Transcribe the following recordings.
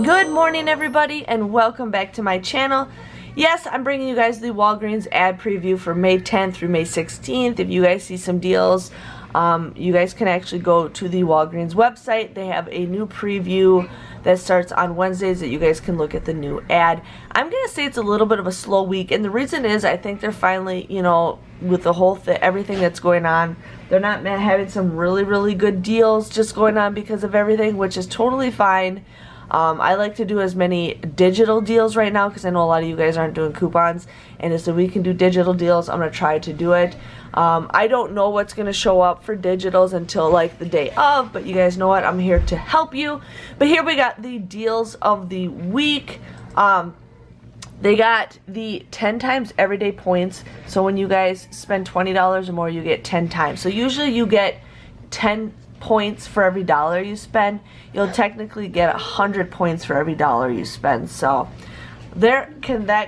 Good morning, everybody, and welcome back to my channel. Yes, I'm bringing you guys the Walgreens ad preview for May 10th through May 16th. If you guys see some deals, you guys can actually go to the Walgreens website. They have a new preview that starts on Wednesdays that you guys can look at the new ad. I'm going to say it's a little bit of a slow week, and the reason is I think they're finally, you know, with the whole everything that's going on, they're not having some really good deals just going on because of everything, which is totally fine. I like to do as many digital deals right now because I know a lot of you guys aren't doing coupons, and so we can do digital deals. I'm going to try to do it. I don't know what's going to show up for digitals until like the day of, but you guys know what? I'm here to help you. But here we got the deals of the week. They got the 10 times everyday points. So when you guys spend $20 or more, you get 10 times. So usually you get 10 points for every dollar you spend. You'll technically get 100 points for every dollar you spend. So that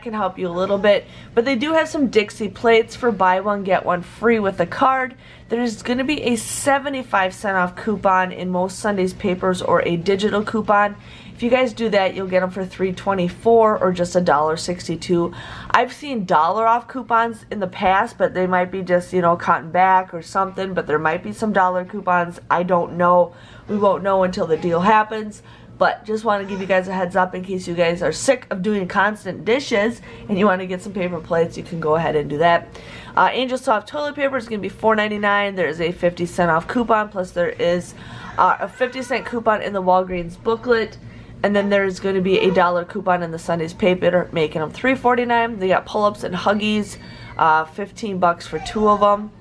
can help you a little bit. But they do have some Dixie plates for buy one get one free with a card. There's going to be a 75-cent off coupon in most Sunday's papers or a digital coupon. If you guys do that, you'll get them for $3.24 or just $1.62. I've seen dollar off coupons in the past, but they might be just, you know, cutting back or something, but there might be some dollar coupons. I don't know. We won't know until the deal happens, but just want to give you guys a heads up in case you guys are sick of doing constant dishes and you want to get some paper plates. You can go ahead and do that. Angel Soft toilet paper is going to be $4.99. There's a 50-cent off coupon, plus there is a 50-cent coupon in the Walgreens booklet. And then there's going to be a $1 coupon in the Sunday's paper, making them $3.49. They got pull-ups and Huggies, $15 for two of them.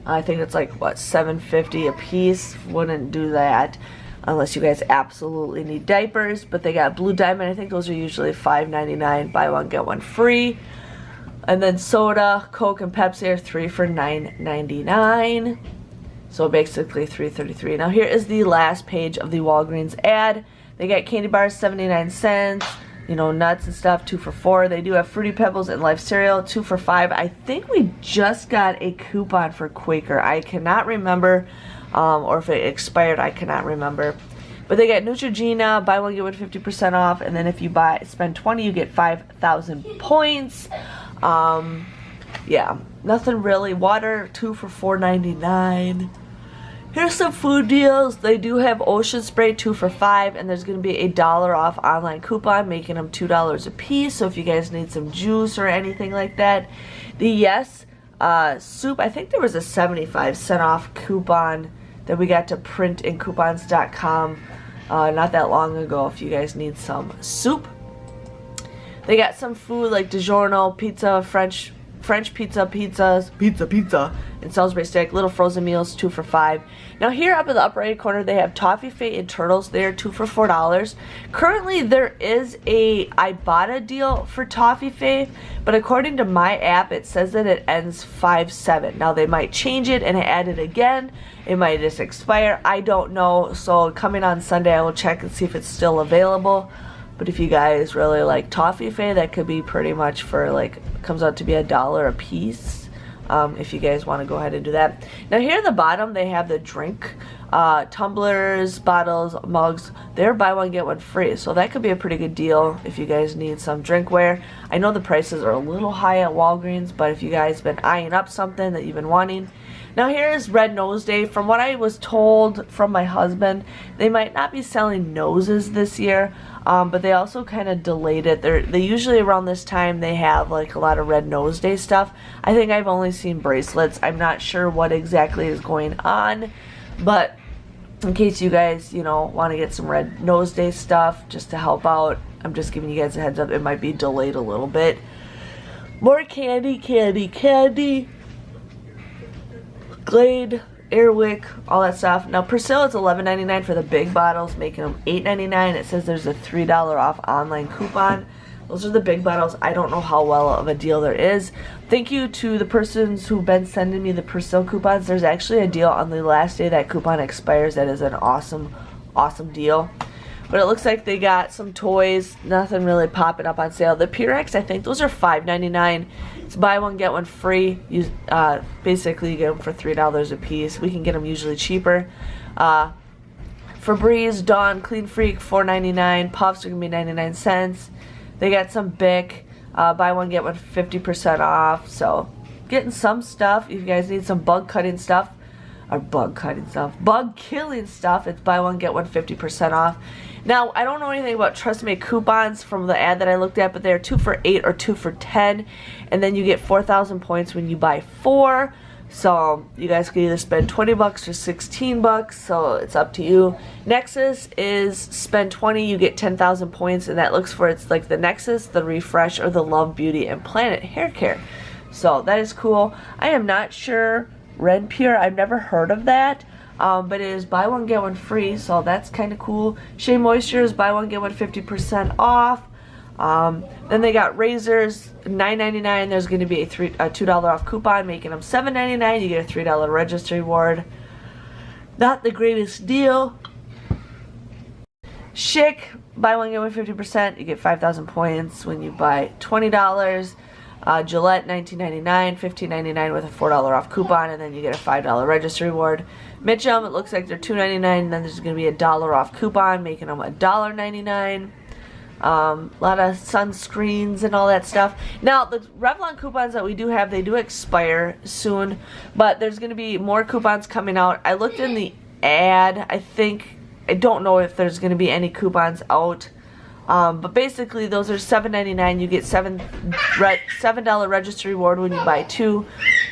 I think it's like, what, $7.50 a piece. Wouldn't do that unless you guys absolutely need diapers. But they got Blue Diamond. I think those are usually $5.99. Buy one, get one free. And then soda, Coke, and Pepsi are 3 for $9.99. So basically $3.33. Now here is the last page of the Walgreens ad. They got candy bars, 79 cents, you know, nuts and stuff, 2 for $4. They do have Fruity Pebbles and Life Cereal, 2 for $5. I think we just got a coupon for Quaker. I cannot remember, or if it expired, I cannot remember. But they got Neutrogena, buy one, get one 50% off, and then if you spend 20, you get 5,000 points. Yeah, nothing really. Water, 2 for $4.99. Here's some food deals. They do have Ocean Spray, 2 for $5, and there's going to be a $1 off online coupon, making them $2 a piece. So if you guys need some juice or anything like that. The Yes soup, I think there was a 75-cent off coupon that we got to print in coupons.com not that long ago if you guys need some soup. They got some food like DiGiorno, pizza, French pizza, and Salisbury steak, little frozen meals, 2 for $5. Now here up in the upper right corner, they have Toffee Fay and Turtles. They are 2 for $4. Currently, there is a Ibotta deal for Toffee Fay, but according to my app, it says that it ends 5/7. Now they might change it and add it again. It might just expire. I don't know. So coming on Sunday, I will check and see if it's still available. But if you guys really like Toffee Fay, that could be pretty much for like, comes out to be $1 a piece. If you guys want to go ahead and do that. Now here at the bottom, they have the drink tumblers, bottles, mugs. They're buy one, get one free. So that could be a pretty good deal if you guys need some drinkware. I know the prices are a little high at Walgreens, but if you guys been eyeing up something that you've been wanting. Now here is Red Nose Day. From what I was told from my husband, they might not be selling noses this year, but they also kind of delayed it. They usually around this time they have like a lot of Red Nose Day stuff. I think I've only seen bracelets. I'm not sure what exactly is going on, but in case you guys, you know, want to get some Red Nose Day stuff just to help out, I'm just giving you guys a heads up. It might be delayed a little bit. More candy. Glade, Airwick, all that stuff. Now Persil is $11.99 for the big bottles, making them $8.99. It says there's a $3 off online coupon. Those are the big bottles. I don't know how well of a deal there is. Thank you to the persons who've been sending me the Persil coupons. There's actually a deal on the last day that coupon expires that is an awesome deal. But it looks like they got some toys. Nothing really popping up on sale. The Purex, I think those are $5.99. It's buy one, get one free. Basically, you get them for $3 a piece. We can get them usually cheaper. Febreze, Dawn, Clean Freak, $4.99. Puffs are going to be 99 cents. They got some Bic. Buy one, get one 50% off. So, getting some stuff. If you guys need some bug killing stuff, it's buy one, get one 50% off. Now, I don't know anything about Trust Me coupons from the ad that I looked at, but they're 2 for $8 or 2 for $10. And then you get 4,000 points when you buy 4. So you guys can either spend 20 bucks or 16 bucks, so it's up to you. Nexus is spend 20, you get 10,000 points, and that looks for, it's like the Nexus, the Refresh, or the Love Beauty and Planet hair care. So that is cool. I am not sure Red Pure, I've never heard of that, but it is buy one get one free, so that's kind of cool. Shea Moisture is buy one get one 50% off. Then they got razors, $9.99. There's going to be a $2 off coupon, making them $7.99. You get a $3 registry reward. Not the greatest deal. Schick, buy one get one 50%. You get 5,000 points when you buy $20. Gillette, $19.99, $15.99 with a $4 off coupon, and then you get a $5 registry reward. Mitchum, it looks like they're $2.99, and then there's going to be a $1 off coupon, making them $1.99. A lot of sunscreens and all that stuff. Now, the Revlon coupons that we do have, they do expire soon, but there's going to be more coupons coming out. I looked in the ad. I don't know if there's going to be any coupons out, but basically those are $7.99. You get $7 registry reward when you buy 2.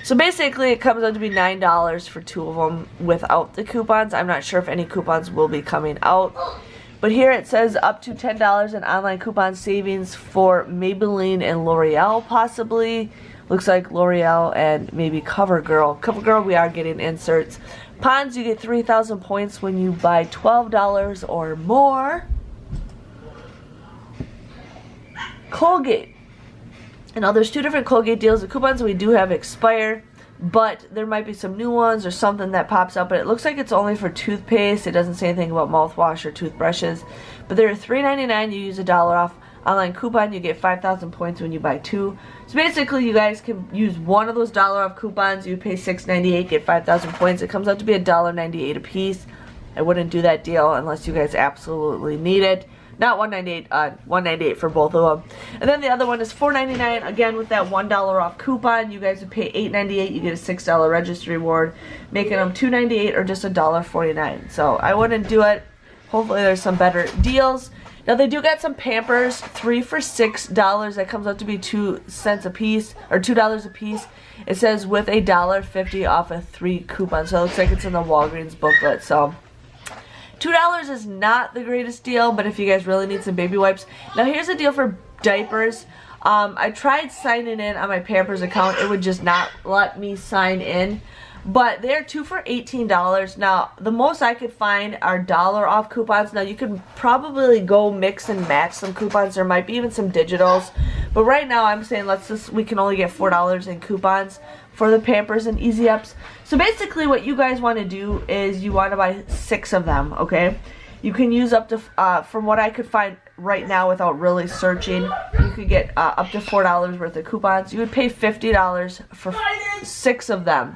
So basically it comes out to be $9 for 2 of them without the coupons. I'm not sure if any coupons will be coming out. But here it says up to $10 in online coupon savings for Maybelline and L'Oreal possibly. Looks like L'Oreal and maybe CoverGirl. CoverGirl, we are getting inserts. Pond's, you get 3,000 points when you buy $12 or more. Colgate. Now there's 2 different Colgate deals. The coupons we do have expired, but there might be some new ones or something that pops up, but it looks like it's only for toothpaste. It doesn't say anything about mouthwash or toothbrushes, but they're $3.99. You use a $1 off online coupon, you get 5,000 points when you buy 2. So basically you guys can use one of those $1 off coupons. You pay $6.98, get 5,000 points. It comes out to be $1.98 a piece. I wouldn't do that deal unless you guys absolutely need it. Not $1.98, $1.98 for both of them. And then the other one is $4.99. Again, with that $1 off coupon, you guys would pay $8.98. You get a $6 registry reward, making them $2.98 or just $1.49. So I wouldn't do it. Hopefully there's some better deals. Now they do got some Pampers, 3 for $6. That comes out to be 2 cents a piece, or $2 a piece. It says with a $1.50 off of 3 coupons. So it looks like it's in the Walgreens booklet. So $2 is not the greatest deal, but if you guys really need some baby wipes. Now here's a deal for diapers. I tried signing in on my Pampers account. It would just not let me sign in. But they're 2 for $18. Now, the most I could find are $1 off coupons. Now, you could probably go mix and match some coupons. There might be even some digitals. But right now, I'm saying we can only get $4 in coupons for the Pampers and Easy Ups. So basically, what you guys want to do is you want to buy 6 of them, okay? You can use up to, from what I could find right now without really searching, you could get up to $4 worth of coupons. You would pay $50 for 6 of them.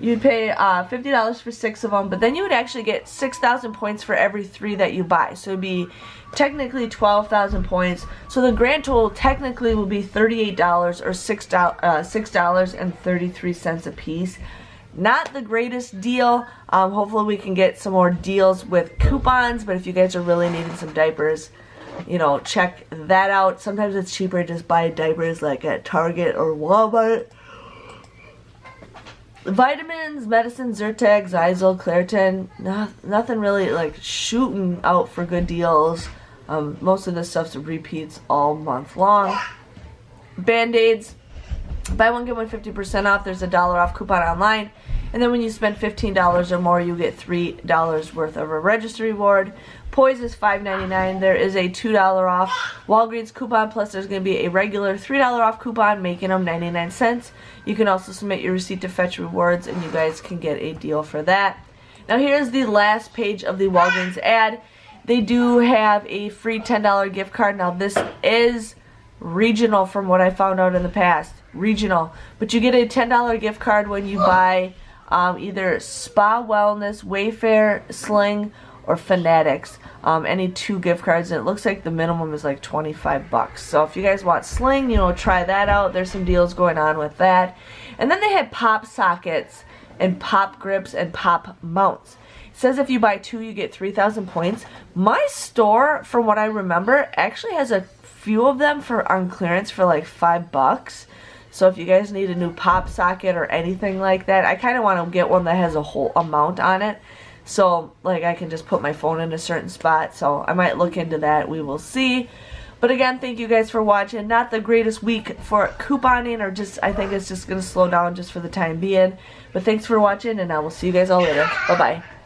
You'd pay $50 for 6 of them, but then you would actually get 6,000 points for every 3 that you buy. So it'd be technically 12,000 points. So the grand total technically will be $38 or $6.33 a piece. Not the greatest deal. Hopefully we can get some more deals with coupons, but if you guys are really needing some diapers, you know, check that out. Sometimes it's cheaper to just buy diapers like at Target or Walmart. Vitamins, medicine, Zyrtec, Zyzol, Claritin, nothing really like shooting out for good deals. Most of this stuff's repeats all month long. Band-Aids, buy one get one 50% off. There's a $1 off coupon online. And then when you spend $15 or more, you get $3 worth of a registry reward. Poise is $5.99. There is a $2 off Walgreens coupon, plus there's going to be a regular $3 off coupon, making them 99 cents. You can also submit your receipt to fetch rewards, and you guys can get a deal for that. Now here's the last page of the Walgreens ad. They do have a free $10 gift card. Now this is regional from what I found out in the past. Regional. But you get a $10 gift card when you buy either Spa Wellness, Wayfair, Sling, or Fanatics. Any 2 gift cards, and it looks like the minimum is like 25 bucks. So if you guys want Sling, you know, try that out. There's some deals going on with that. And then they had pop sockets and pop grips and pop mounts. It says if you buy 2, you get 3,000 points. My store, from what I remember, actually has a few of them on clearance for like 5 bucks. So if you guys need a new pop socket or anything like that, I kind of want to get one that has a whole amount on it. So like I can just put my phone in a certain spot. So I might look into that. We will see. But again, thank you guys for watching. Not the greatest week for couponing, or just, I think it's just going to slow down just for the time being. But thanks for watching, and I will see you guys all later. Bye-bye.